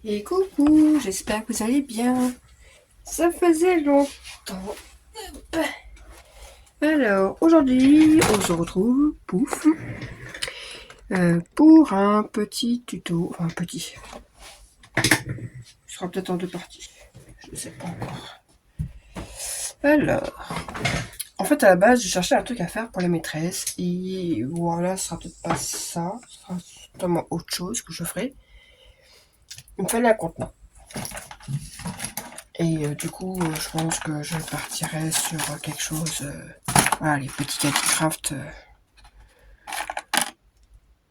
Et coucou, j'espère que vous allez bien. Ça faisait longtemps. Alors, aujourd'hui, on se retrouve, pouf, pour un petit tuto. Enfin, petit. Ce sera peut-être en deux parties. Je sais pas encore. Alors, en fait, à la base, je cherchais un truc à faire pour les maîtresses. Et voilà, ce sera peut-être pas ça. Ce sera totalement autre chose que je ferai. Il me fallait un contenant. Et du coup, je pense que je partirai sur quelque chose. Voilà, les petits Calicraft.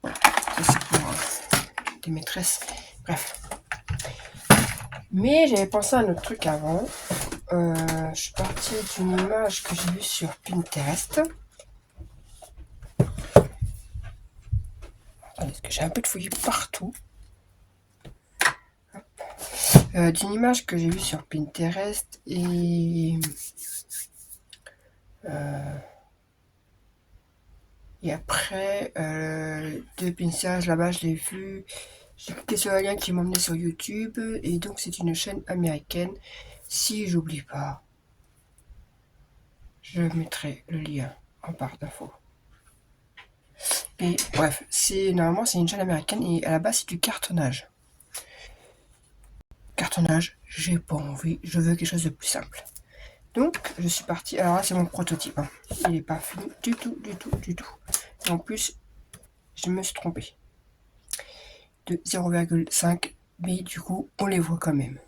Ça, c'est pour des maîtresses. Bref. Mais j'avais pensé à un autre truc avant. Je suis partie d'une image que j'ai vue sur Pinterest. Attendez, parce que j'ai un peu de fouillis partout. D'une image que j'ai vue sur Pinterest et après, de Pinterest, là-bas, je l'ai vu. J'ai cliqué sur un lien qui m'emmenait sur YouTube. Et donc, c'est une chaîne américaine. Si j'oublie pas, je mettrai le lien en barre d'infos. Et bref, normalement c'est une chaîne américaine et à la base c'est du cartonnage. Cartonnage, j'ai pas envie, je veux quelque chose de plus simple. Donc je suis partie, alors là c'est mon prototype, hein. Il est pas fini du tout, du tout, du tout. Et en plus, je me suis trompée de 0,5, mais du coup on les voit quand même.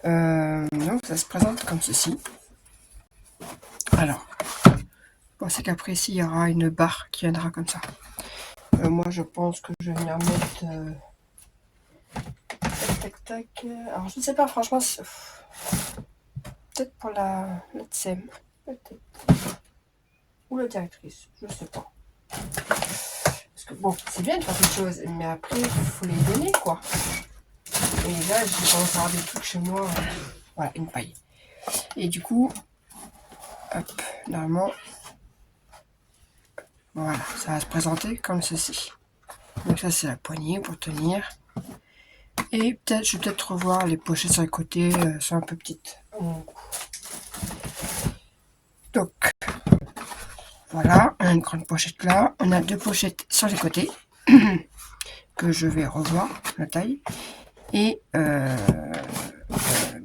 Donc ça se présente comme ceci. Alors, je pensais qu'après ici il y aura une barre qui viendra comme ça. Moi je pense que je vais venir mettre tac tac. Alors je ne sais pas franchement. Peut-être pour la TSEM. Peut-être. Ou la directrice. Je ne sais pas. Parce que bon, c'est bien de faire quelque chose, mais après, il faut les donner quoi. Et là, j'ai commencé à avoir des trucs chez moi. Voilà, une paille. Et du coup, hop, normalement, voilà, ça va se présenter comme ceci. Donc ça, c'est la poignée pour tenir. Et peut-être, je vais peut-être revoir les pochettes sur les côtés, sont un peu petites. Donc, voilà, on a une grande pochette là. On a deux pochettes sur les côtés que je vais revoir la taille. Et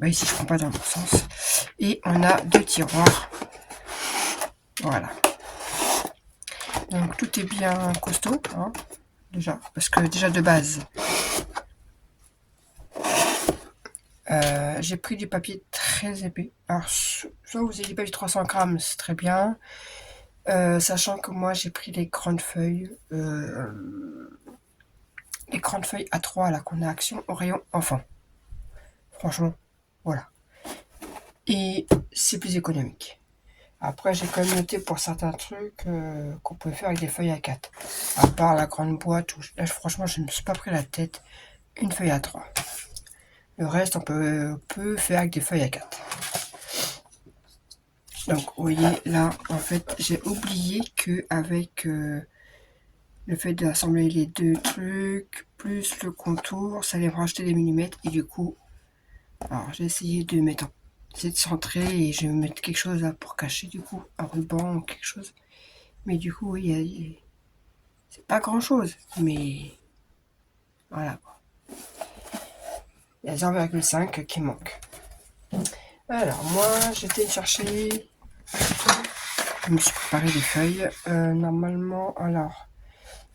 ici, je ne prends pas dans le bon sens. Et on a deux tiroirs. Voilà. Donc tout est bien costaud, hein, déjà. Parce que déjà de base, j'ai pris du papier très épais. Alors, soit vous avez du papier 300 grammes, c'est très bien. Sachant que moi, j'ai pris les grandes feuilles. Les grandes feuilles A3 là qu'on a Action au rayon enfant. Franchement, voilà. Et c'est plus économique. Après, j'ai quand même noté pour certains trucs qu'on pouvait faire avec des feuilles A4. À part la grande boîte, là, franchement, je ne me suis pas pris la tête. Une feuille A3. Le reste, on peut faire avec des feuilles A4. Donc, vous voyez, là, en fait, j'ai oublié qu'avec le fait d'assembler les deux trucs, plus le contour, ça allait me rajouter des millimètres. Et du coup, alors j'ai essayé de mettre, essayer de centrer et je vais mettre quelque chose là pour cacher, du coup, un ruban ou quelque chose. Mais du coup, oui, c'est pas grand chose, mais voilà. Il y a 0,5 qui manque. Alors, moi, j'étais chercher. Je me suis préparé des feuilles. Normalement, alors,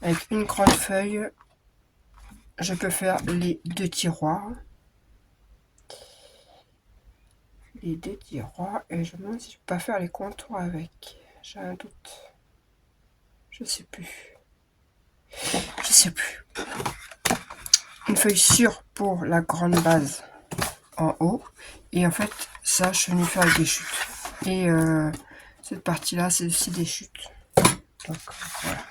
avec une grande feuille, je peux faire les deux tiroirs. Les deux tiroirs. Et je me demande si je peux pas faire les contours avec. J'ai un doute. Je sais plus. Je sais plus. Une feuille sûre pour la grande base en haut. Et en fait, ça, je suis venue faire avec des chutes. Et cette partie-là, c'est aussi des chutes. Donc, voilà.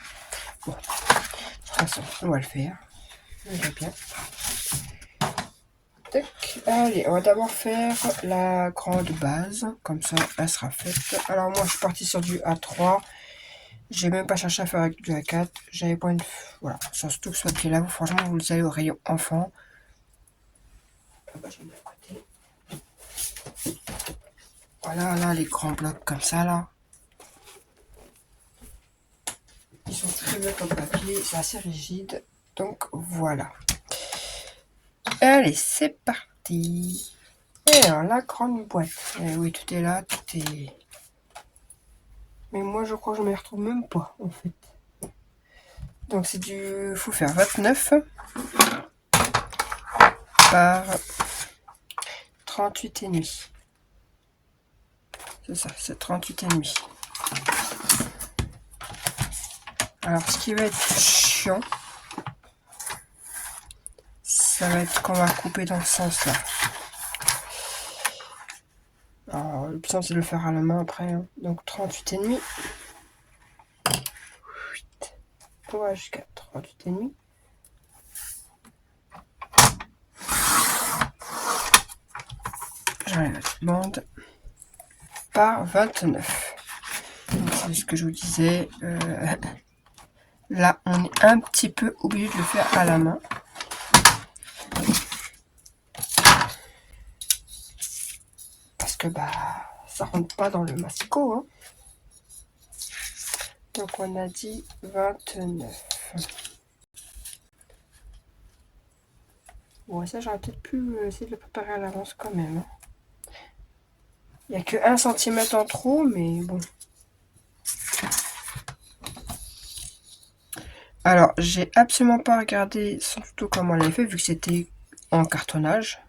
Bon, de toute façon, on va le faire. On va bien. Tac. Allez, on va d'abord faire la grande base. Comme ça, elle sera faite. Alors, moi, je suis partie sur du A3. J'ai même pas cherché à faire avec du A4. J'avais pas une. Voilà. Surtout que ce papier-là, franchement, vous le savez au rayon enfant. Là-bas, j'ai mis à côté. Voilà, là, les grands blocs comme ça, là. Ils sont très bien comme papier, c'est assez rigide. Donc, voilà. Allez, c'est parti. Et alors, la grande boîte. Oui, tout est là, tout est... Mais moi, je crois que je ne m'y retrouve même pas, en fait. Donc, c'est du... faut faire 29 par 38,5. C'est ça, c'est 38,5. Alors, ce qui va être chiant, ça va être qu'on va couper dans ce sens-là. Alors, le plus simple, c'est de le faire à la main après. Hein. Donc, 38,5. On va jusqu'à 38,5. J'enlève la petite bande. Par 29. C'est ce que je vous disais. Là, on est un petit peu obligé de le faire à la main. Parce que bah, ça rentre pas dans le massicot. Hein. Donc on a dit 29. Bon, ça j'aurais peut-être pu essayer de le préparer à l'avance quand même. Hein. Il n'y a que 1 cm en trop, mais bon. Alors, j'ai absolument pas regardé surtout comment on l'avait fait, vu que c'était en cartonnage.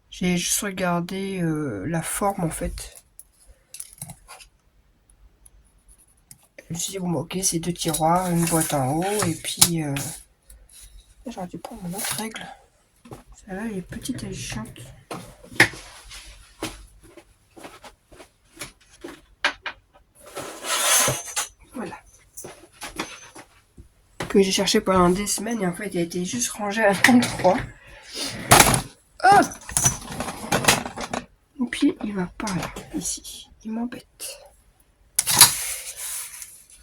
J'ai juste regardé la forme en fait. Je me suis dit, bon, ok, c'est 2 tiroirs, une boîte en haut, et puis... j'aurais dû prendre mon autre règle. Celle-là, elle est petite et chiante. Voilà. Que j'ai cherché pendant des semaines, et en fait, il a été juste rangé à l'endroit. Oh! Mon pied, il va pas là, ici. Il m'embête.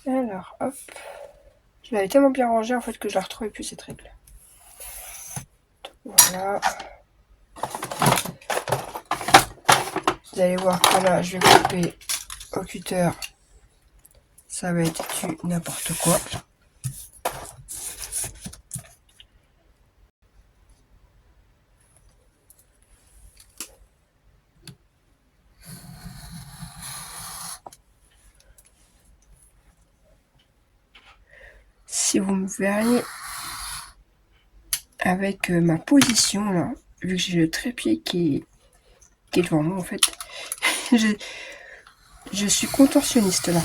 Alors, hop. Je l'avais tellement bien rangé en fait que je la retrouvais plus cette règle. Voilà. Vous allez voir que là, je vais couper au cutter. Ça va être du n'importe quoi. Si vous me verriez avec ma position là, vu que j'ai le trépied qui est devant moi en fait, je suis contorsionniste là.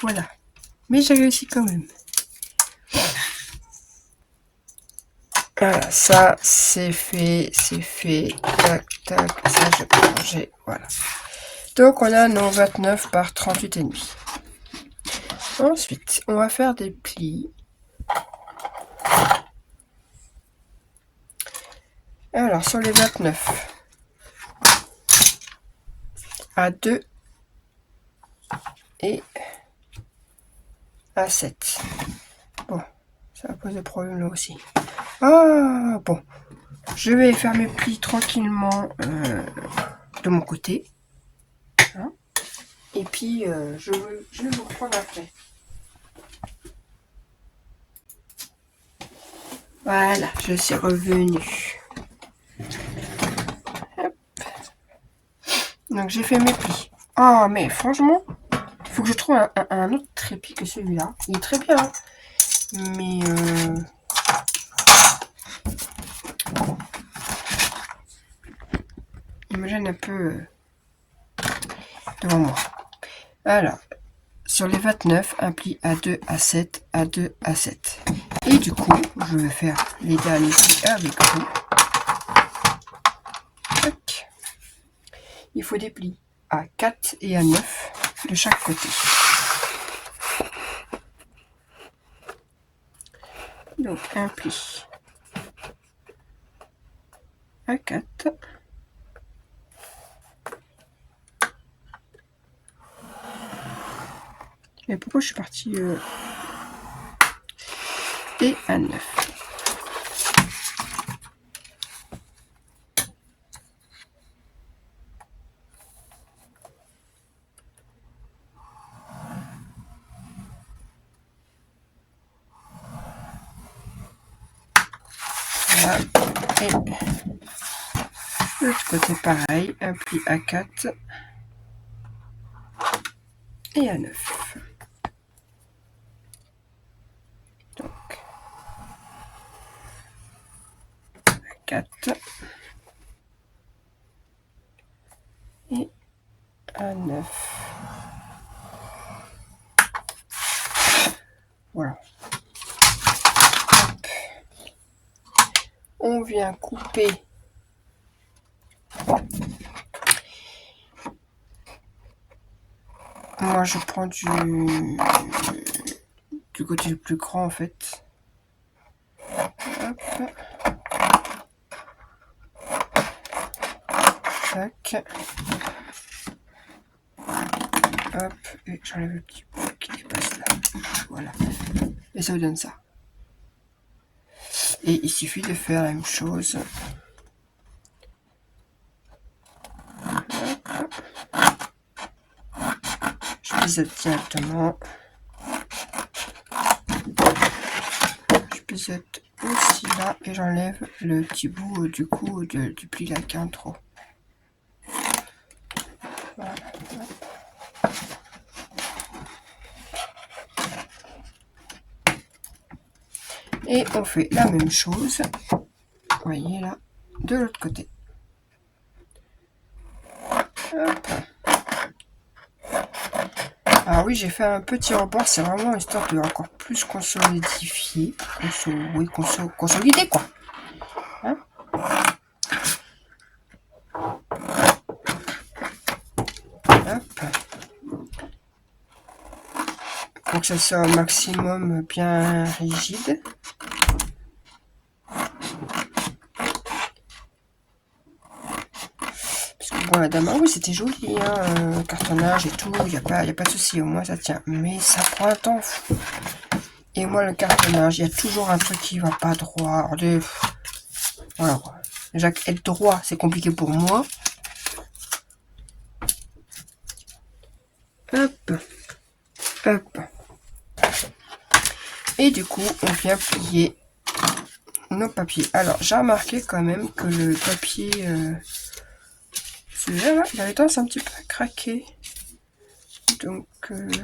Voilà. Mais j'ai réussi quand même. Voilà, ça c'est fait, tac, tac, ça je peux ranger, voilà. Donc on a nos 29 par 38,5. Ensuite, on va faire des plis. Alors, sur les 29, à 2 et à 7. Bon, ça va poser problème là aussi. Ah, bon. Je vais faire mes plis tranquillement de mon côté. Hein, et puis, je vais vous reprendre après. Voilà, je suis revenue. Hop. Donc, j'ai fait mes plis. Ah, mais franchement, il faut que je trouve un autre trépied que celui-là. Il est très bien, hein, mais... il me gêne un peu devant moi. Alors, sur les 29, un pli à 2 à 7, à 2 à 7. Et du coup, je vais faire les derniers plis avec vous. Tac. Il faut des plis à 4 et à 9 de chaque côté. Donc, un pli à 4. Mais pourquoi je suis partie et à 9. Voilà. Et de l'autre côté, pareil, un pli à 4 et à 9. Donc, à 4 et à 9. Voilà. Hop. On vient couper moi je prends du côté le plus grand en fait. Hop. Tac. Hop. Et j'enlève le petit bout qui dépasse là. Voilà. Et ça vous donne ça. Et il suffit de faire la même chose. Je pisote directement. Je pisote aussi là et j'enlève le petit bout du coup du pli là qui est en trop. Voilà. Et on fait la même chose, vous voyez là, de l'autre côté. Hop. Alors oui, j'ai fait un petit rebord, c'est vraiment histoire de encore plus consolidifier, consolider quoi. Hein? Hop. Pour que ça soit au maximum bien rigide. Bon, la dame, oui, c'était joli, hein, cartonnage et tout, il n'y a pas de souci, au moins ça tient. Mais ça prend un temps fou. Et moi, le cartonnage, il y a toujours un truc qui va pas droit. Voilà. Déjà, être droit, c'est compliqué pour moi. Hop. Hop. Et du coup, on vient plier nos papiers. Alors, j'ai remarqué quand même que le papier... celui-là, là, il avait tendance un petit peu à craquer. Donc, je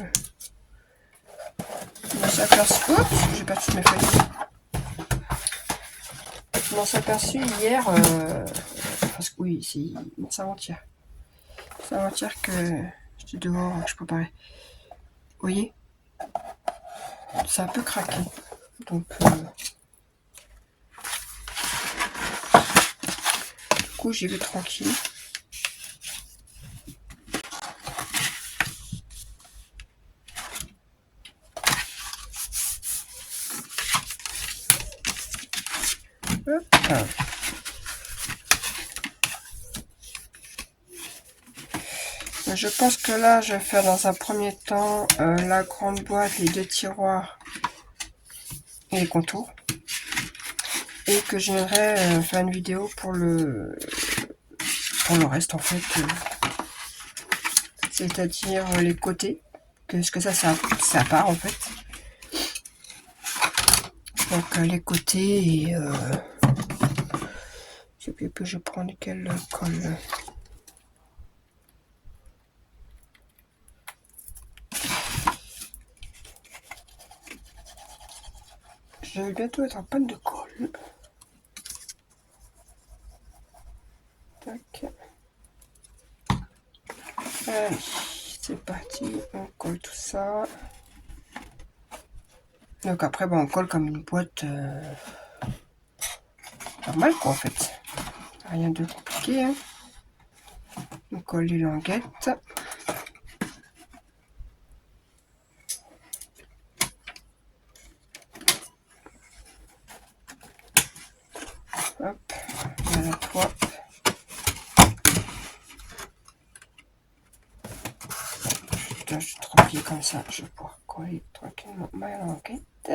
m'en suis aperçu. Oups, j'ai perdu toutes mes feuilles. Je m'en suis aperçu hier. Parce que oui, c'est avant-hier. C'est avant-hier que j'étais dehors, je préparais. Vous voyez? C'est un peu craqué. Donc, du coup, j'y vais tranquille. Hop. Je pense que là, je vais faire dans un premier temps la grande boîte, les 2 tiroirs et les contours. Et que j'aimerais faire une vidéo pour le reste en fait. C'est-à-dire les côtés. Qu'est-ce que ça part en fait. Donc les côtés et... je sais plus que je prends quelle colle. Je vais bientôt être en panne de colle. Tac. Allez, c'est parti. On colle tout ça. Donc après, bon, on colle comme une boîte normale quoi en fait. Rien de compliqué. Hein. On colle les languettes. Hop, voilà 3. Là, je suis tranquille comme ça, je vais pouvoir coller tranquillement ma languette.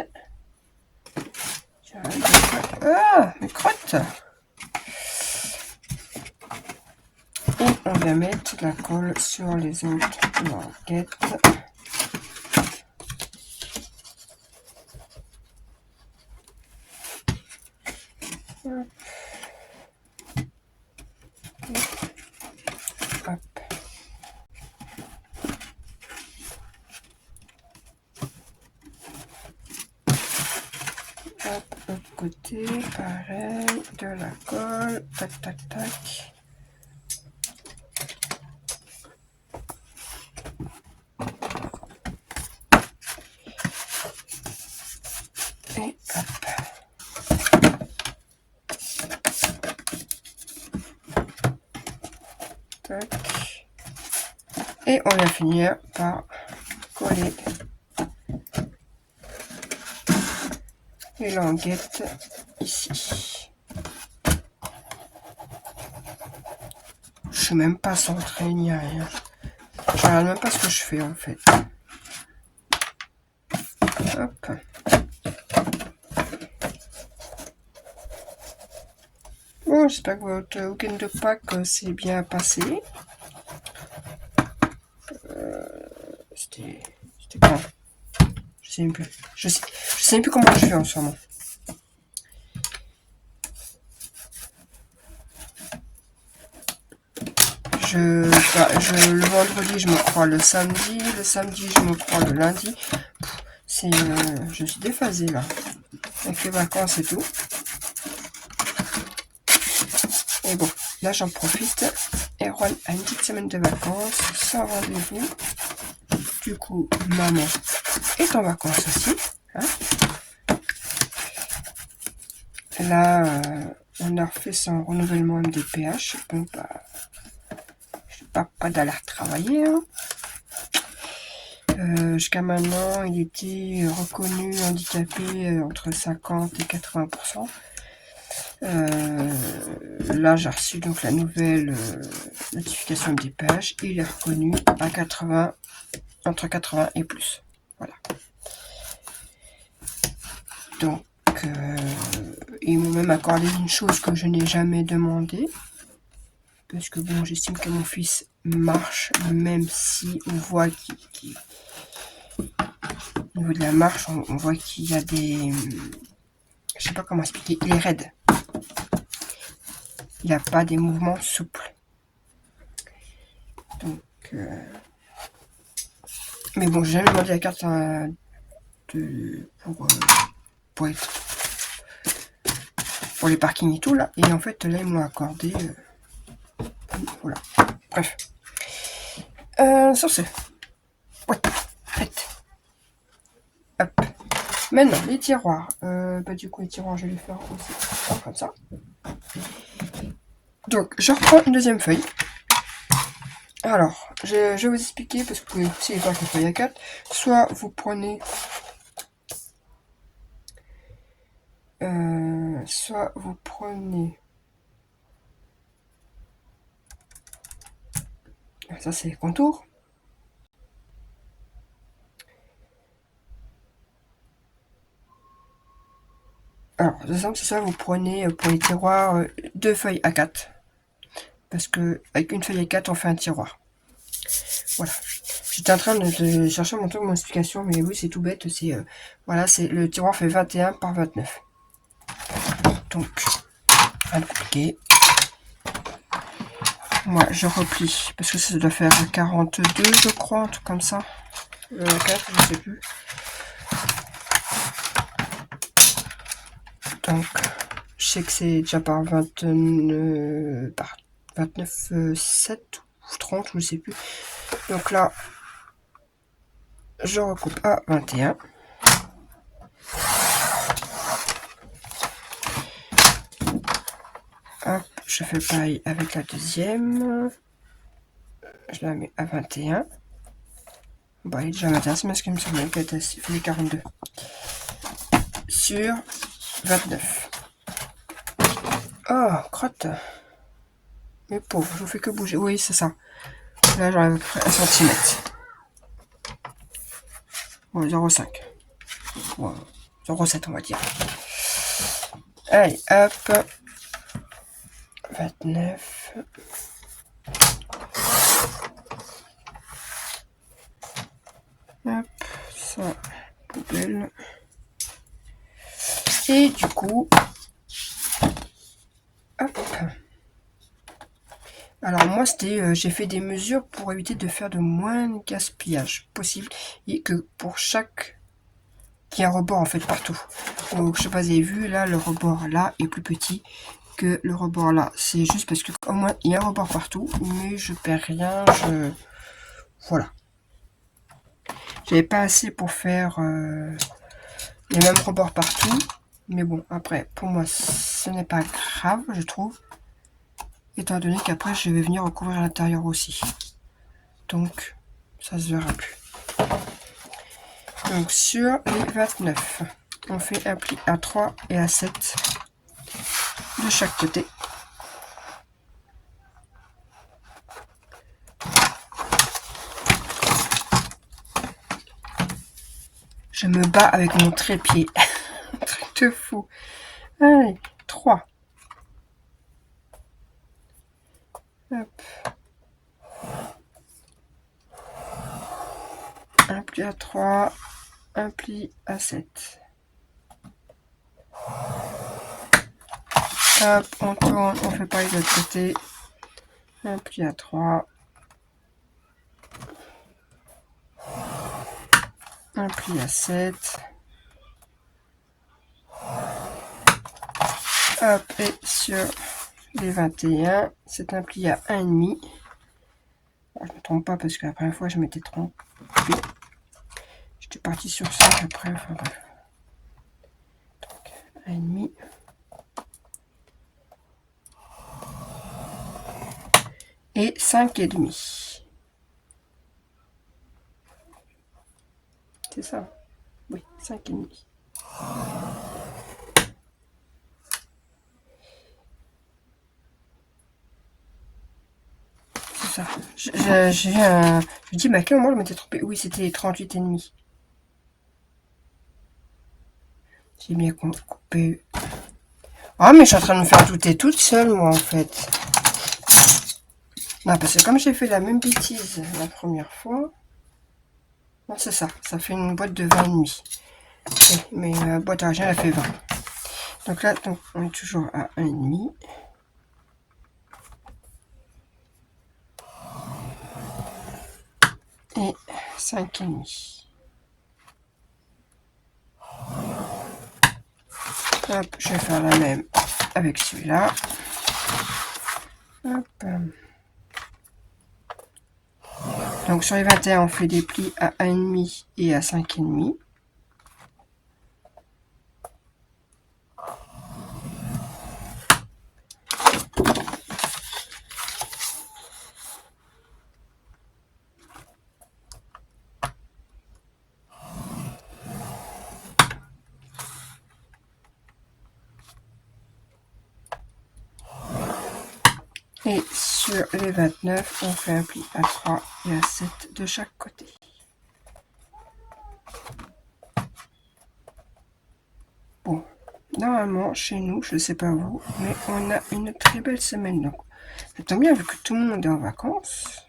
Ah, mes crottes! Et on va mettre la colle sur les autres languettes. Hop. Hop. Hop, l'autre côté, pareil, de la colle, tac, tac, tac. Et hop. Tac. Et on va finir par coller les languettes ici. Je suis même pas centré ni rien. Je regarde même pas ce que je fais en fait. Hop. Bon, j'espère que votre week-end de Pâques s'est bien passé. C'était quand? Je sais même plus. Je sais même plus comment je fais en ce moment. Le vendredi, je me crois le samedi. Le samedi, je me crois le lundi. Je suis déphasée là. Avec les vacances et tout. Et bon, là j'en profite. Erwan a une petite semaine de vacances sans rendez-vous. Du coup, maman est en vacances aussi. Hein. Là, on a refait son renouvellement MDPH. Bon, bah, je n'ai pas d'aller travailler. Hein. Jusqu'à maintenant, il était reconnu handicapé entre 50 et 80%. Là, j'ai reçu donc la nouvelle notification MDPH. Il est reconnu à 80, entre 80 et plus. Voilà. Donc, ils m'ont même accordé une chose que je n'ai jamais demandé. Parce que bon, j'estime que mon fils marche, même si on voit qu'il au niveau de la marche, on voit qu'il y a des... Je sais pas comment expliquer, il est raide. Il n'a pas des mouvements souples. Donc... Mais bon, j'ai jamais demandé la carte pour les parkings et tout là. Et en fait, là, ils m'ont accordé... voilà. Bref. Sur ce. Ouais. Arrête. Hop. Maintenant, les tiroirs. Du coup, les tiroirs, je vais les faire aussi. Comme ça. Donc, je reprends une deuxième feuille. Alors, je vais vous expliquer, parce que vous pouvez aussi les faire avec la feuille A4. Soit vous prenez... Ça, c'est les contours. Alors, c'est ça, vous prenez pour les tiroirs 2 feuilles A4. Parce que avec une feuille A4, on fait un tiroir. Voilà. J'étais en train de chercher mon explication, mais oui, c'est tout bête. C'est voilà, le tiroir fait 21 par 29. Donc, rien de compliqué. Moi, je replie, parce que ça doit faire 42, je crois, un truc comme ça. 4, je sais plus. Donc, je sais que c'est déjà par 29, 7 ou 30, je ne sais plus. Donc là, je recoupe à 21. Hop, je fais pareil avec la deuxième. Je la mets à 21. Bon, elle est déjà à 21, c'est ce qui me semblait qu'elle fait 42. Sur 29. Oh, crotte. Mais pauvre, je vous fais que bouger. Oui, c'est ça. Là, j'arrive à peu près 1 cm. Bon, 0,5. Bon, 0,7, on va dire. Allez, hop. 29. Hop, ça, poubelle. Et du coup, Alors moi, j'ai fait des mesures pour éviter de faire de moins de gaspillage possible et que pour chaque qu'il y ait un rebord en fait partout. Donc je sais pas, vous avez vu là, le rebord là est plus petit que le rebord là. C'est juste parce que au moins il y a un rebord partout, mais je perds rien. Voilà. J'avais pas assez pour faire les mêmes rebords partout, mais bon, après pour moi ce n'est pas grave, je trouve, étant donné qu'après je vais venir recouvrir l'intérieur aussi. Donc ça se verra plus. Donc sur les 29, on fait un pli à 3 et à 7 de chaque côté. Je me bats avec mon trépied. Un truc de fou. Allez, 3. Hop. Un pli à 3, un pli à 7. Hop, on tourne, on fait pareil de l'autre côté. Un pli à 3. Un pli à 7. Hop, et sur les 21, c'est un pli à 1,5. Je ne me trompe pas parce que la première fois je m'étais trompé. J'étais parti sur 5 après, enfin bref. Donc, 1,5. Et 5,5. C'est ça? Oui, 5,5. C'est ça. Je dis, mais à quel moment je m'étais trompé? Oui, c'était 38,5. J'ai bien coupé. Ah, mais je suis en train de me faire douter toute seule, moi, en fait. Non, parce que comme j'ai fait la même bêtise la première fois. Non, c'est ça. Ça fait une boîte de 20,5. Mais la boîte à argent, elle a fait 20. Donc là, donc, on est toujours à 1,5. Et 5,5. Hop, je vais faire la même avec celui-là. Hop. Donc sur les 21, on fait des plis à 1,5 et à 5,5. Et sur les 29, on fait un pli à 3 et à 7 de chaque côté. Bon, normalement, chez nous, je ne sais pas vous, mais on a une très belle semaine. Donc, ça tombe bien vu que tout le monde est en vacances.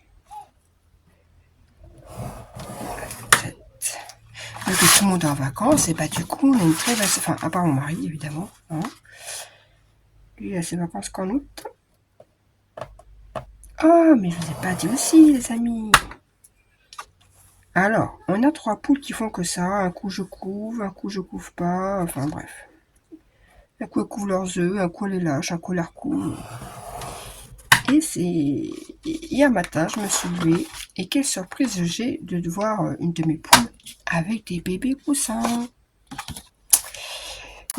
Vu que tout le monde est en vacances, et bah du coup, on a une très belle... Enfin, à part mon mari, évidemment. Hein. Lui, il a ses vacances qu'en août. Ah, mais je vous ai pas dit aussi, les amis. Alors, on a 3 poules qui font que ça. Un coup, je couvre, un coup, je couvre pas. Enfin, bref. Un coup, elles couvrent leurs œufs, un coup, elles les lâchent, un coup, elles les recouvrent. Et c'est... Hier matin, je me suis levée. Et quelle surprise j'ai de voir une de mes poules avec des bébés poussins.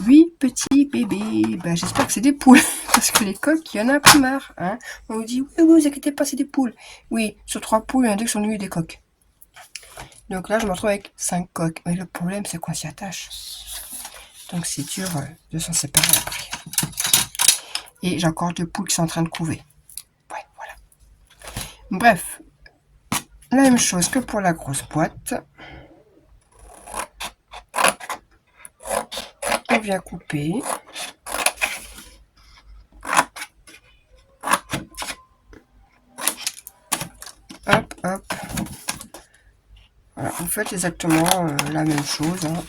8 petits bébés. Ben, j'espère que c'est des poules. Parce que les coques, il y en a un peu marre. Hein. On nous dit, oui, vous inquiétez pas, c'est des poules. Oui, sur 3 poules, il y en a 2 qui sont devenues des coques. Donc là, je me retrouve avec 5 coques. Mais le problème, c'est qu'on s'y attache. Donc c'est dur de s'en séparer après. Et j'ai encore 2 poules qui sont en train de couver. Ouais, voilà. Bref, la même chose que pour la grosse boîte. On vient couper. Hop, hop. Voilà, vous faites exactement la même chose. Hein.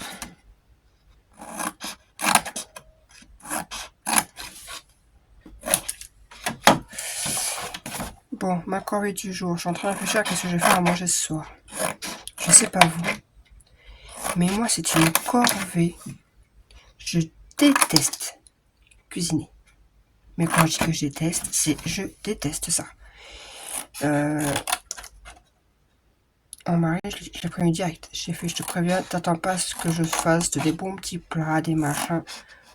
Bon, ma corvée du jour. Je suis en train de réfléchir à ce que je vais faire à manger ce soir. Je sais pas vous. Mais moi, c'est une corvée. Je déteste cuisiner. Mais quand je dis que je déteste, c'est je déteste ça. En mariage, je l'ai prévenu direct. J'ai fait, je te préviens, t'attends pas à ce que je fasse des bons petits plats, des machins.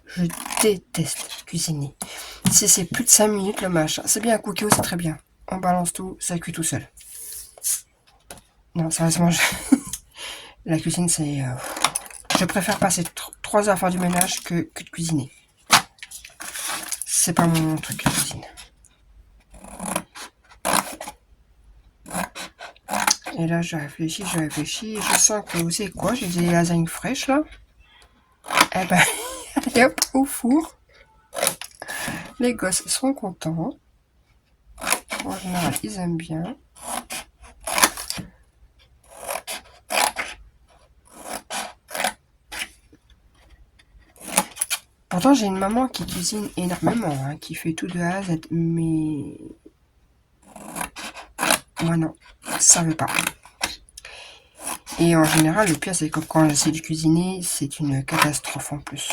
Je déteste cuisiner. Si c'est plus de 5 minutes le machin, c'est bien, un cookie, c'est très bien. On balance tout, ça cuit tout seul. Non, sérieusement, la cuisine, c'est... Je préfère passer 3 heures à faire du ménage que de cuisiner. C'est pas mon truc, la cuisine. Et là, je réfléchis, et je sens que, vous savez quoi, j'ai des lasagnes fraîches, là. Eh ben, allez hop, au four. Les gosses sont contents. En général, ils aiment bien. Pourtant, j'ai une maman qui cuisine énormément, hein, qui fait tout de A à Z, mais... Moi, non, ça ne veut pas. Et en général, le pire, c'est que quand j'essaie de cuisiner, c'est une catastrophe en plus.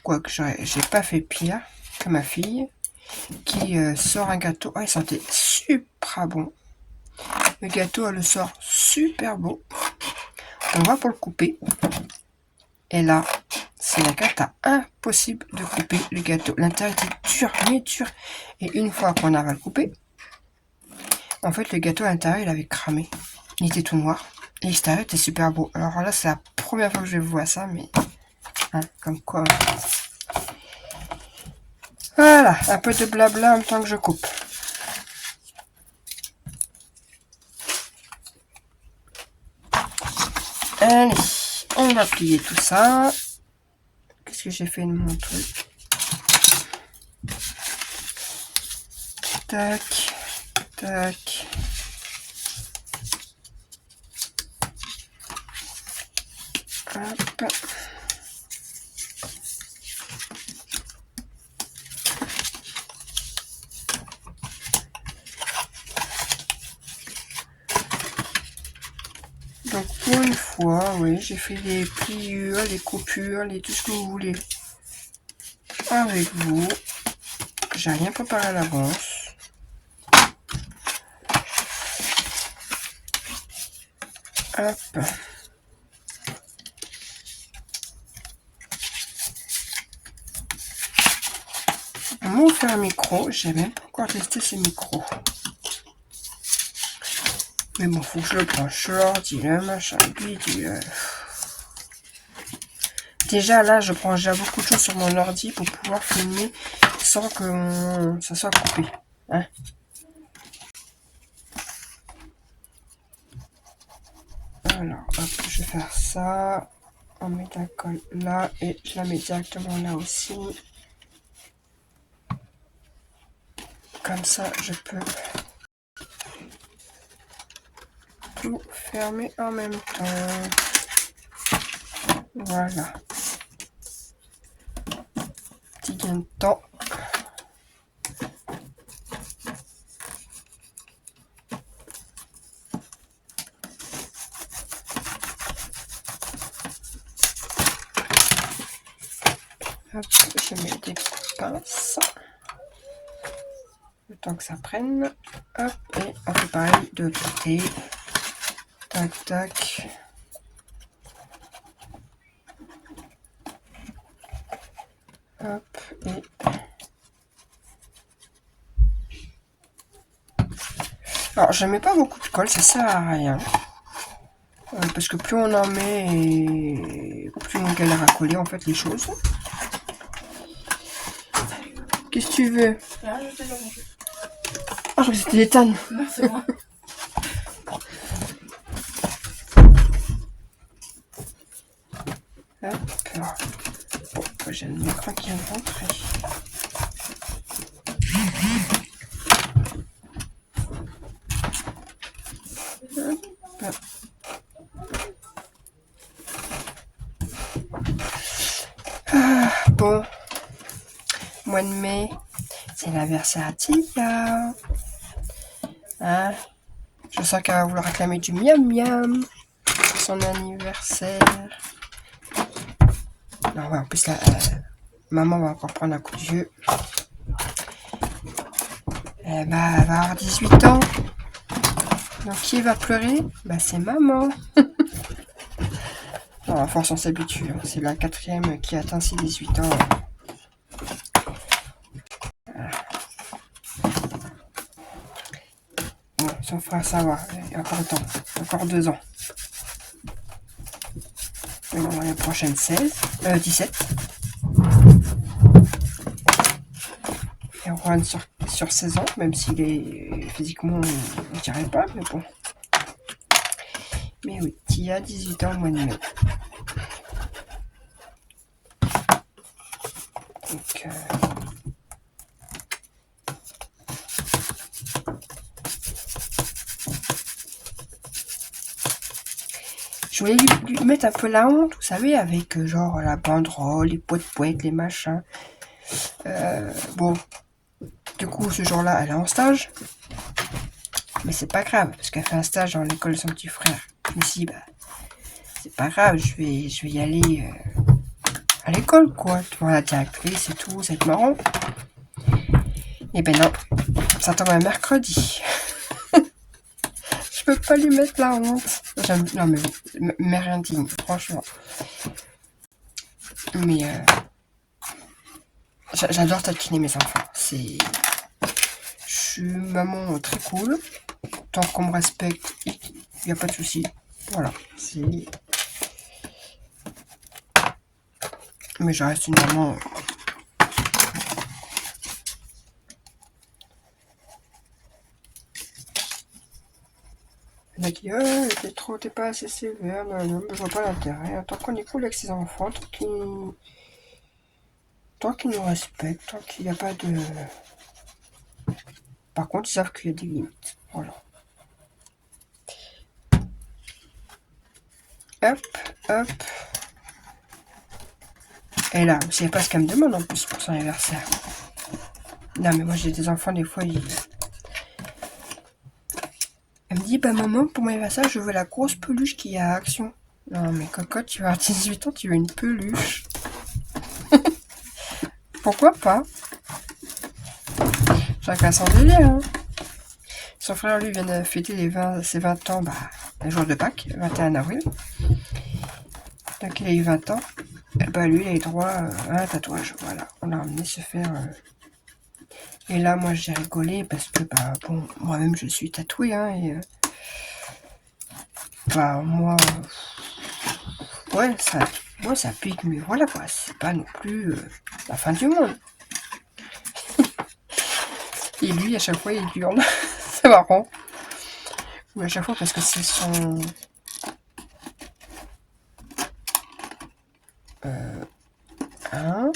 Quoique, j'ai pas fait pire que ma fille, qui sort un gâteau. Ah, il sentait super bon. Le gâteau, elle le sort super beau. On va pour le couper. Et là, c'est la cata, impossible de couper le gâteau. L'intérieur était dur, mais dur. Et une fois qu'on a le couper, en fait, le gâteau à l'intérieur, il avait cramé. Il était tout noir. Et l'extérieur était super beau. Alors là, c'est la première fois que je vois ça, mais... Hein, comme quoi... Voilà, un peu de blabla en même temps que je coupe. Allez, on va plier tout ça. Qu'est-ce que j'ai fait de mon truc? Tac, tac. Hop. Donc pour une fois, oui, j'ai fait les pliures, les coupures, tout ce que vous voulez avec vous. J'ai rien préparé à l'avance. Hop. On m'a offert un micro, j'ai même pas encore testé ce micro. Mais bon, faut que je le branche l'ordi, le machin, bidule. Déjà là, je prends déjà beaucoup de choses sur mon ordi pour pouvoir filmer sans que ça soit coupé. Hein. Alors, hop, je vais faire ça. On met la colle là et je la mets directement là aussi. Comme ça, je peux tout fermer en même temps. Voilà. Petit gain de temps. Hop, je mets des pinces. Le temps que ça prenne. Hop, et on fait pareil de l'autre côté. Tac, tac. Hop, et... Alors, je mets pas beaucoup de colle, ça sert à rien. Parce que plus on en met, et plus on galère à coller, en fait, les choses. Qu'est-ce que tu veux? Ah, je t'ai déjà mangé. Ah, je crois que c'était des tannes. Non, c'est moi. Hop. Bon, j'ai le micro qui vient de rentrer. Hop. Ah, bon. Mois de mai, c'est l'anniversaire d'Ia. Hein, je sens qu'elle va vouloir réclamer du miam miam pour son anniversaire. Non, ouais, en plus, là, maman va encore prendre un coup de vieux. Elle va avoir 18 ans. Donc, qui va pleurer? Bah, c'est maman. Non, à force, on s'habitue. Hein. C'est la 4e qui atteint ses 18 ans. Bon, son frère, ça va. Il y a encore le temps. Encore 2 ans. Et bon, l'année prochaine, 17. Et Juan sur 16 ans, même s'il est physiquement, je dirais pas, mais bon. Mais oui, Tia, 18 ans au mois de mai. Donc, je voulais lui mettre un peu la honte, vous savez, avec genre la banderole, les poètes, les machins. Bon, du coup, ce jour-là, elle est en stage. Mais c'est pas grave, parce qu'elle fait un stage dans l'école de son petit frère. Je me suis dit, bah, c'est pas grave, je vais y aller à l'école, quoi. Tu vois, la directrice et tout, ça va être marrant. Et ben non, ça tombe un mercredi. Je peux pas lui mettre la honte. Non, mais mère indigne, franchement. Mais j'adore taquiner mes enfants. Je suis maman très cool. Tant qu'on me respecte, il n'y a pas de souci. Voilà. Mais je reste une maman. Il a dit, t'es pas assez sévère, non, je vois pas l'intérêt. Tant qu'on est cool avec ses enfants, tant qu'ils nous respectent, tant qu'il n'y a pas de. Par contre, ils savent qu'il y a des limites. Voilà. Hop, hop. Et là, je sais pas ce qu'elle me demande en plus pour son anniversaire. Non, mais moi j'ai des enfants, des fois, elle me dit, bah maman, pour mon anniversaire, je veux la grosse peluche qui est à Action. Non, mais cocotte, tu vas avoir 18 ans, tu veux une peluche. Pourquoi pas? Chacun son délire, hein. Son frère, lui, vient de fêter ses 20 ans, bah, le jour de Pâques, 21 avril. Donc il a eu 20 ans. Et bah lui, il a eu droit à un tatouage. Voilà, on l'a emmené se faire. Et là, moi, j'ai rigolé parce que, bah, bon, moi-même, je suis tatouée, hein, et bah, moi, ouais, ça pique, mais voilà, quoi, c'est pas non plus la fin du monde. Et lui, à chaque fois, il hurle. C'est marrant. Ou à chaque fois, parce que c'est son. 1,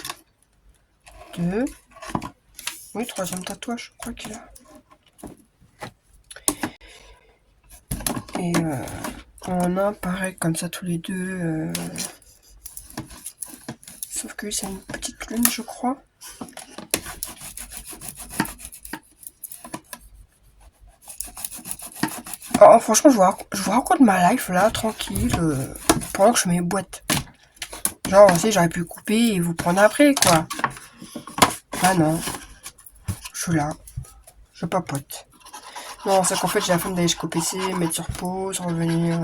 2. Oui, 3e tatouage, je crois qu'il a. Et on a pareil comme ça tous les deux. Sauf que c'est une petite lune, je crois. Oh, franchement, je vous raconte ma life là, tranquille, pendant que je mets mes boîtes. Genre, tu sais, j'aurais pu couper et vous prendre après, quoi. Ah non, je suis là, je papote. Non, c'est qu'en fait, j'ai la flemme d'aller jusqu'au PC, mettre sur pause, revenir.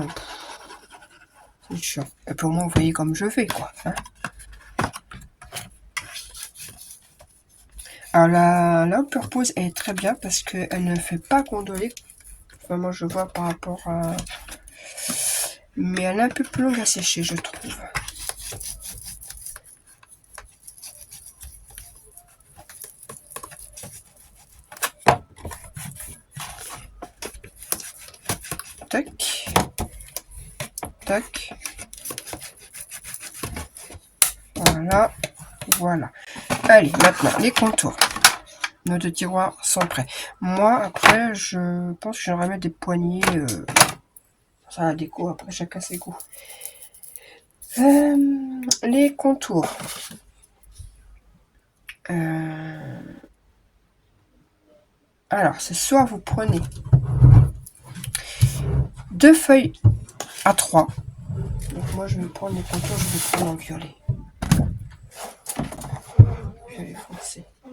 C'est chiant. Et puis au moins, vous voyez comme je fais, quoi. Hein. Alors, la pause est très bien parce qu'elle ne fait pas gondoler. Enfin, moi, je vois par rapport à. Mais elle est un peu plus longue à sécher, je trouve. Tac. Tac. Voilà. Voilà. Allez, maintenant, les contours. Nos 2 tiroirs sont prêts. Moi, après, je pense que j'aimerais mettre des poignées. Ça, la déco, après, chacun ses goûts. Les contours. Alors, c'est soit vous prenez 2 feuilles à 3. Donc moi je vais prendre les contours, je vais prendre en violet. Violet foncé. On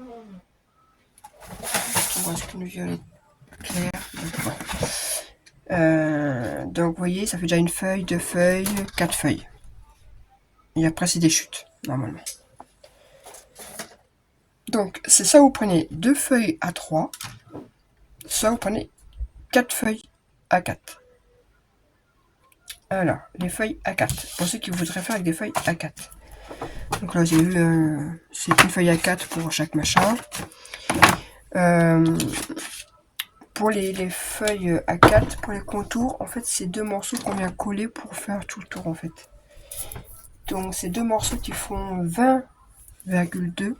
reste qu'une violet claire. Donc vous voyez, ça fait déjà une feuille, 2 feuilles, 4 feuilles. Et après c'est des chutes, normalement. Donc c'est ça, vous prenez 2 feuilles à 3. Ça vous prenez 4 feuilles à 4. Alors, les feuilles A4. Pour ceux qui voudraient faire avec des feuilles A4. Donc là, j'ai eu, c'est une feuille A4 pour chaque machin. Pour les feuilles A4, pour les contours, en fait, c'est 2 morceaux qu'on vient coller pour faire tout le tour, en fait. Donc, c'est 2 morceaux qui font 20,2.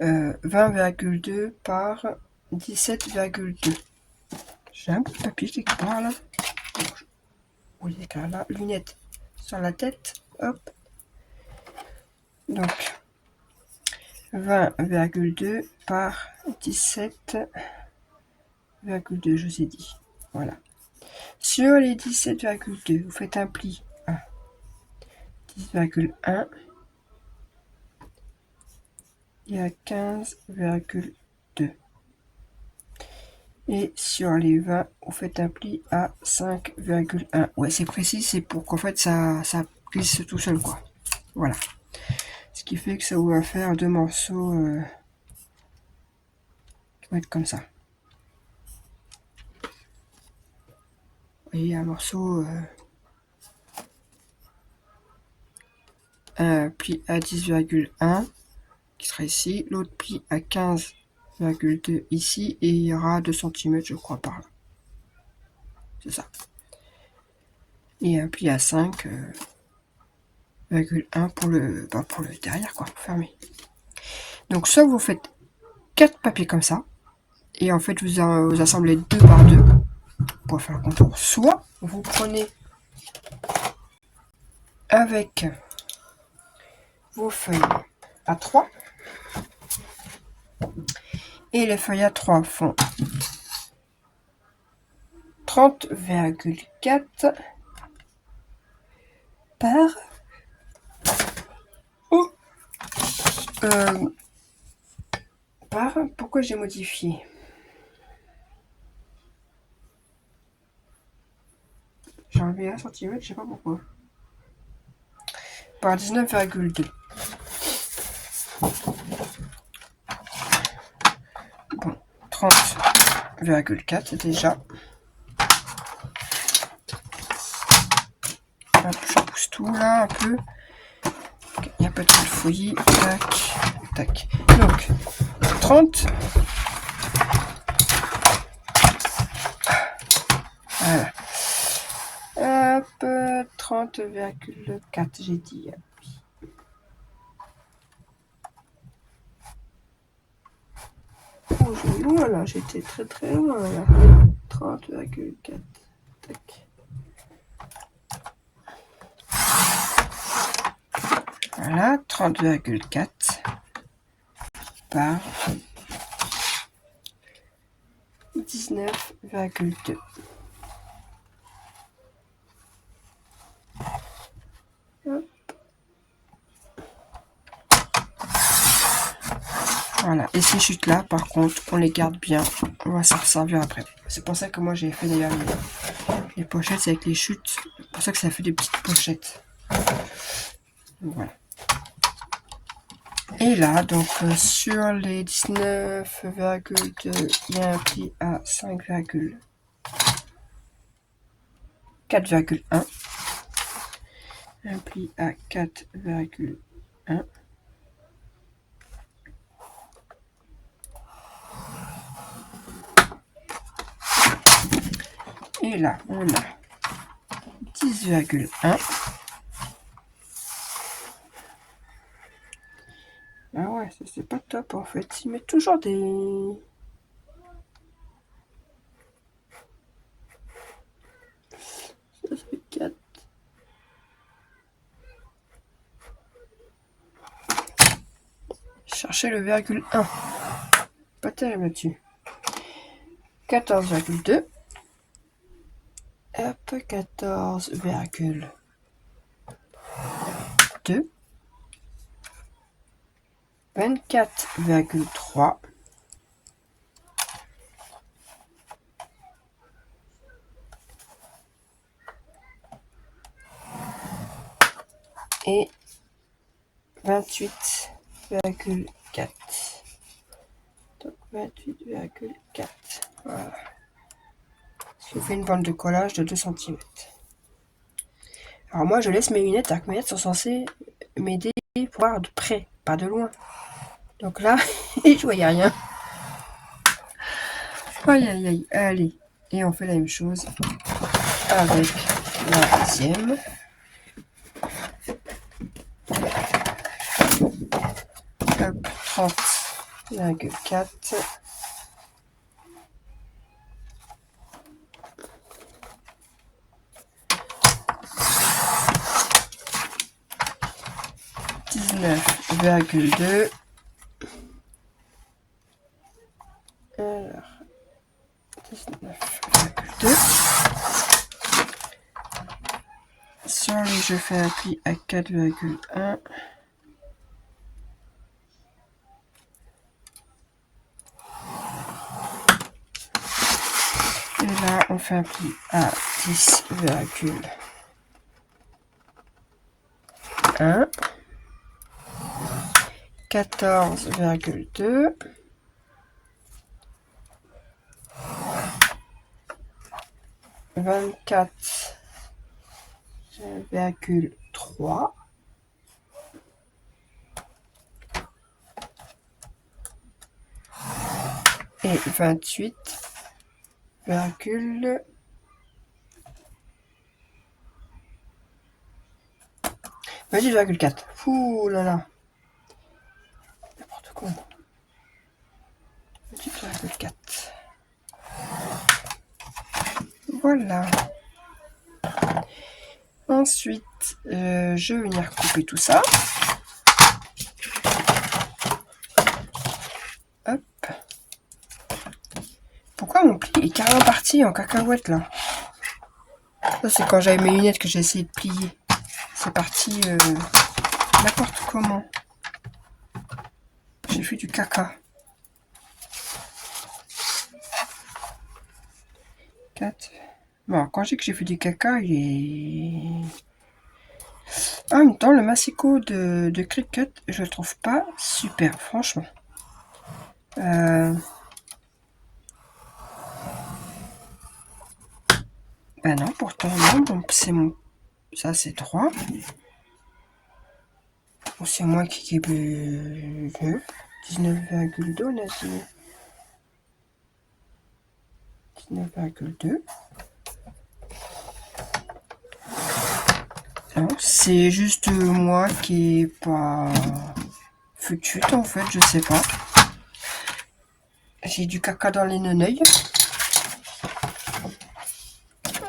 20,2 par 17,2. J'ai un bout de papier quelque part, là. Oui, là, lunettes sur la tête, hop. Donc, 20,2 par 17,2, je vous ai dit. Voilà. Sur les 17,2, vous faites un pli à 10,1 et à 15,2. Et sur les 20, vous faites un pli à 5,1. Ouais, c'est précis, c'est pour qu'en fait ça glisse tout seul, quoi. Voilà. Ce qui fait que ça vous va faire 2 morceaux qui vont être comme ça. Et un morceau, un pli à 10,1 qui sera ici, l'autre pli à 15,2 ici, et il y aura 2 cm je crois par là. C'est ça. Et un pli à 5,1 pour le derrière, quoi, fermé. Donc soit vous faites 4 papiers comme ça, et en fait vous assemblez 2 par 2 pour faire le contour, soit vous prenez avec vos feuilles à 3, et les feuilles à 3 font 30,4 par pourquoi j'ai modifié? J'ai enlevé 1 cm, je sais pas pourquoi. Par 19,2. Bon, 30,4 déjà. Je pousse tout là un peu. Il y a pas de fouillis. Tac, tac. Donc, 30. Voilà. Hop, 30,4 j'ai dit. Oh, je suis loin là, j'étais très très loin là. 30,4. Tac. Voilà, 30,4 par 19,2. Voilà, et ces chutes là par contre on les garde bien, on va s'en servir après. C'est pour ça que moi j'ai fait d'ailleurs les pochettes, c'est avec les chutes, c'est pour ça que ça fait des petites pochettes. Donc, voilà. Et là donc sur les 19,2 il y a un pli à 4,1, un pli à 4,1. Et là, on a 10,1. Ah ouais, ça c'est pas top en fait. Ils mettent toujours des... Ça fait 4. Cherchez le virgule 1. Pas terrible là-dessus. 14,2. Hop, 14,2. 24,3. Et 28,4. Donc 28,4. Voilà. Je fais une bande de collage de 2 cm. Alors moi je laisse mes lunettes, alors que mes lunettes sont censées m'aider pour voir de près, pas de loin. Donc là, je voyais rien. Aïe aïe aïe, allez. Et on fait la même chose avec la deuxième. Hop, 30,4. ,2. Alors, 19,2. Sur les je fais un pli à 4,1. Et là, on fait un pli à 10,1. 14,2. 24,3. Et 28, 28,4. Ouh là là. N'importe quoi. 28,4. Voilà. Ensuite, je vais venir couper tout ça. Hop. Pourquoi mon pli est carrément parti en cacahuète là? Ça c'est quand j'avais mes lunettes que j'ai essayé de plier. C'est parti n'importe comment. J'ai fait du caca. 4. Bon, quand je dis que j'ai fait du caca, il est... En même temps, le Massico de Cricut, je le trouve pas super, franchement. Ben non, pourtant non, bon, c'est mon... Ça c'est droit. Bon, c'est moi qui ai bu 19,2, on a dit. 19,2. Non, c'est juste moi qui est pas futute en fait, je sais pas. J'ai du caca dans les neneuils.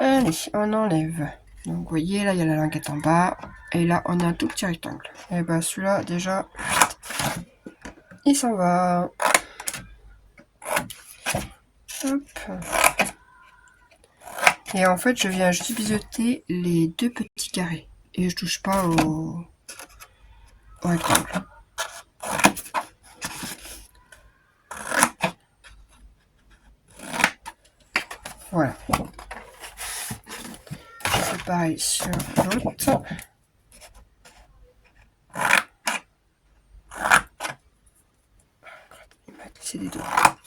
Allez, on enlève. Donc vous voyez, là il y a la languette en bas. Et là on a un tout petit rectangle. Et bah celui-là déjà, il s'en va. Hop. Et en fait je viens juste biseauter les deux petits carrés. Et je touche pas au rectangle. Voilà. Je fais pareil sur l'autre. Il m'a glissé des doigts.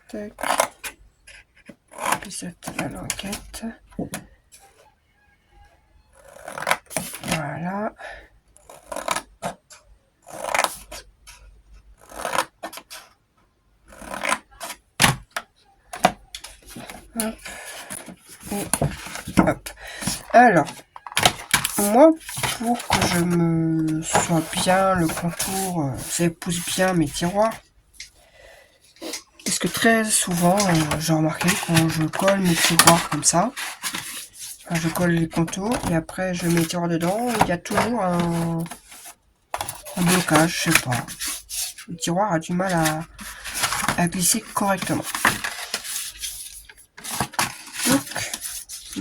Tac. Biseaute la languette. Voilà. Hop. Et hop. Alors, moi, pour que je me sois bien le contour, ça épouse bien mes tiroirs. Parce que très souvent, j'ai remarqué quand je colle mes tiroirs comme ça, je colle les contours et après je mets les tiroirs dedans, il y a toujours un blocage, je sais pas. Le tiroir a du mal à glisser correctement.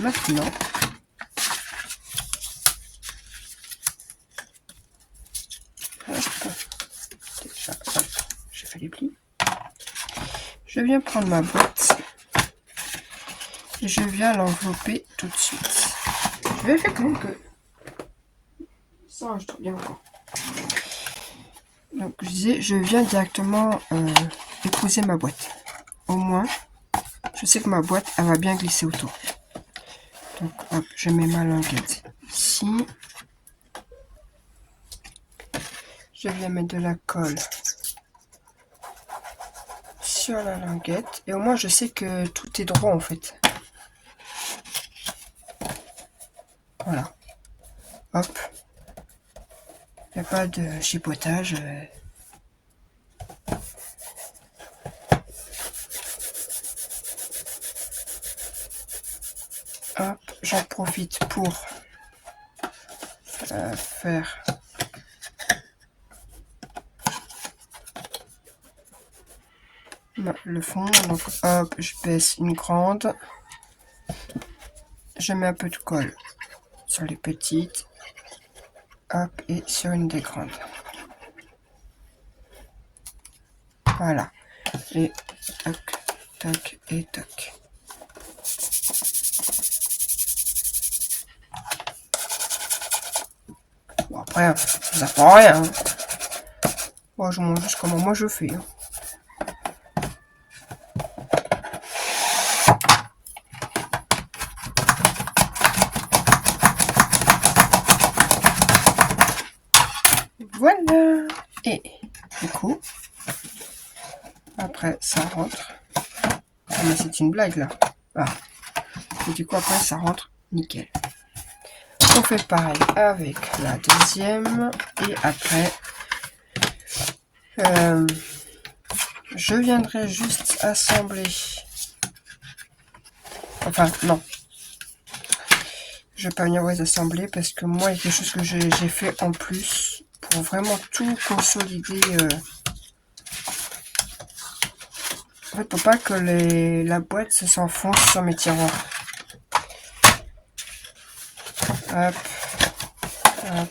maintenant, déjà, j'ai fait les plis. Je viens prendre ma boîte et je viens l'envelopper tout de suite. Je vais faire quand même que ça range trop bien encore. Donc je disais, je viens directement épouser ma boîte. Au moins, je sais que ma boîte, elle va bien glisser autour. Donc hop, je mets ma languette ici. Je viens mettre de la colle sur la languette. Et au moins, je sais que tout est droit en fait. Voilà. Hop. Il n'y a pas de chipotage. Hop, j'en profite pour faire le fond. Donc hop, je baisse une grande. Je mets un peu de colle sur les petites. Hop, et sur une des grandes. Voilà. Et toc, toc et toc. Bon, après, ça prend rien. Moi, je montre juste comment moi je fais. Voilà. Et du coup, après, ça rentre. Ah, mais c'est une blague là. Ah. Et du coup, après, ça rentre nickel. On fait pareil avec la deuxième. Et après, je viendrai juste assembler. Enfin, non. Je vais pas venir vous assembler parce que moi, il y a quelque chose que j'ai fait en plus pour vraiment tout consolider. En fait, pour pas que la boîte s'enfonce sur mes tiroirs. Hop, hop,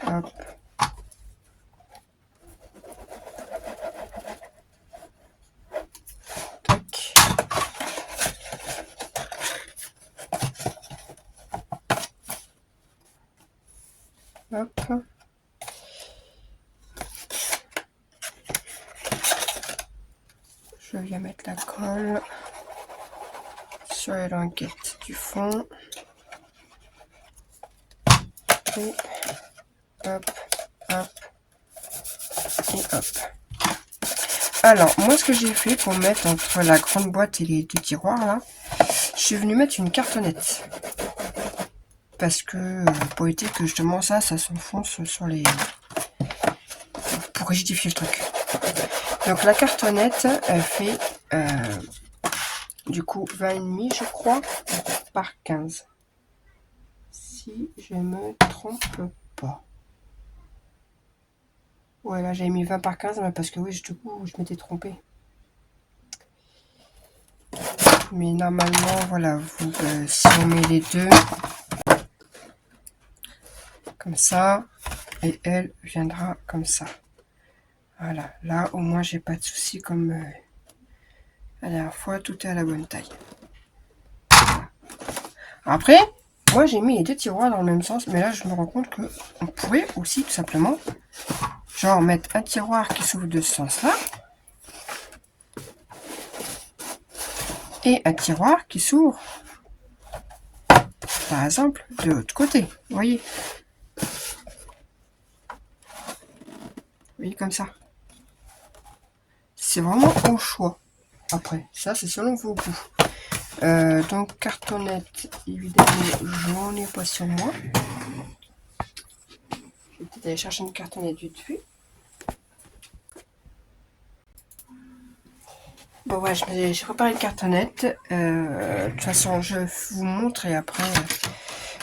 hop. Tac. Hop. Je viens mettre la colle sur les languettes du fond. Et hop, hop, et hop. Alors, moi, ce que j'ai fait pour mettre entre la grande boîte et les deux tiroirs, là, je suis venu mettre une cartonnette. Parce que, pour éviter que justement ça s'enfonce sur les... Pour rigidifier le truc. Donc, la cartonnette, elle fait, du coup, 20,5, je crois, par 15. Si je me trompe pas. Ouais, là, j'avais mis 20 par 15, mais parce que oui, du coup, je m'étais trompée. Mais normalement, voilà, vous, si on met les deux, comme ça, et elle viendra comme ça. Voilà, là, au moins, j'ai pas de soucis comme la dernière fois, tout est à la bonne taille. Voilà. Après, moi, j'ai mis les deux tiroirs dans le même sens, mais là, je me rends compte que on pourrait aussi, tout simplement, genre, mettre un tiroir qui s'ouvre de ce sens-là, et un tiroir qui s'ouvre, par exemple, de l'autre côté. Vous voyez? Vous voyez, comme ça. C'est vraiment au choix. Après, ça, c'est selon vos goûts. Donc, cartonnette, évidemment, j'en ai pas sur moi. Je vais peut-être aller chercher une cartonnette vite fait. Bon, ouais, j'ai préparé une cartonnette. De toute façon, je vous montre et après...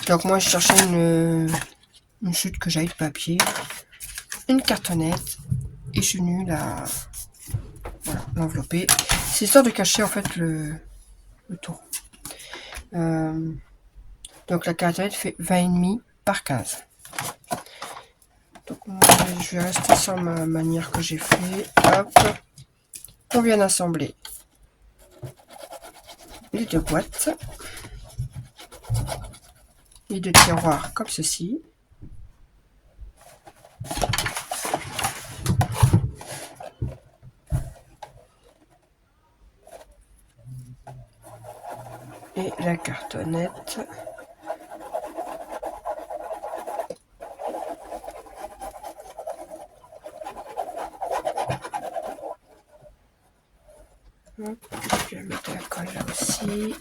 Donc, moi, je cherchais une chute que j'avais de papier, une cartonnette, et je suis venue la... Voilà, l'envelopper. C'est histoire de cacher, en fait, le tour. Donc la cartonnette fait 20,5 par 15. Donc moi, je vais rester sur ma manière que j'ai fait. Hop, on vient d'assembler les deux boîtes, les deux tiroirs comme ceci. Et la cartonnette. Hop, je vais mettre la colle là aussi.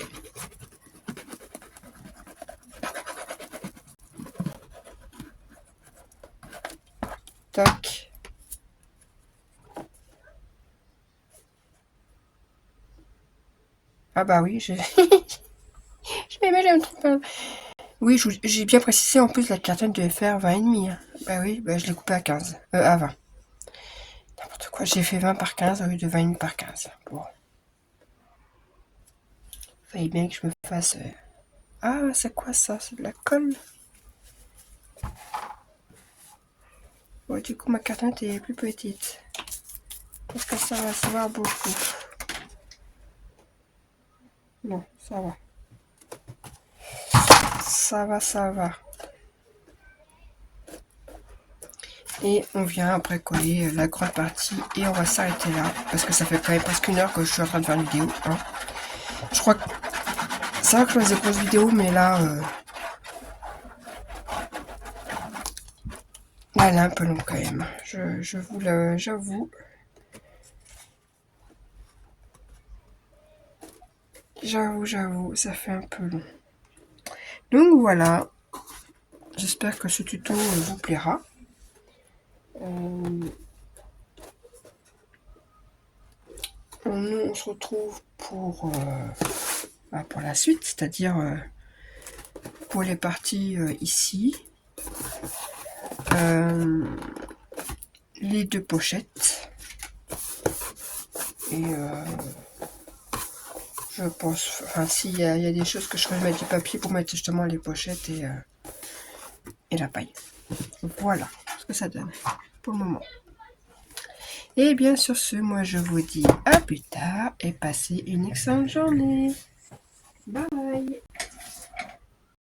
Tac. Ah bah oui, je vais mettre un truc. Oui, j'ai bien précisé, en plus la cartonne devait faire 20,5. Hein. Bah oui, bah je l'ai coupé à 15. À 20. N'importe quoi, j'ai fait 20 par 15 au lieu de 20,5 par 15. Bon. Fallait bien que je me fasse... Ah, c'est quoi ça? C'est de la colle? Ouais, du coup, ma cartonnette est plus petite. Parce que ça va se voir beaucoup. Non, ça va. Ça va, ça va. Et on vient après coller la grande partie et on va s'arrêter là. Parce que ça fait quand même presque 1 heure que je suis en train de faire une vidéo. Hein. Je crois que... C'est vrai que je fais des grosses vidéos, mais là... Là, elle est un peu longue quand même. J'avoue. J'avoue, ça fait un peu long. Donc voilà. J'espère que ce tuto vous plaira. On se retrouve pour la suite, c'est-à-dire pour les parties ici. Les deux pochettes. Et je pense, enfin s'il y a des choses que je vais mettre du papier pour mettre justement les pochettes et la paille. Voilà ce que ça donne pour le moment. Et bien sur ce, moi je vous dis à plus tard et passez une excellente journée. Bye.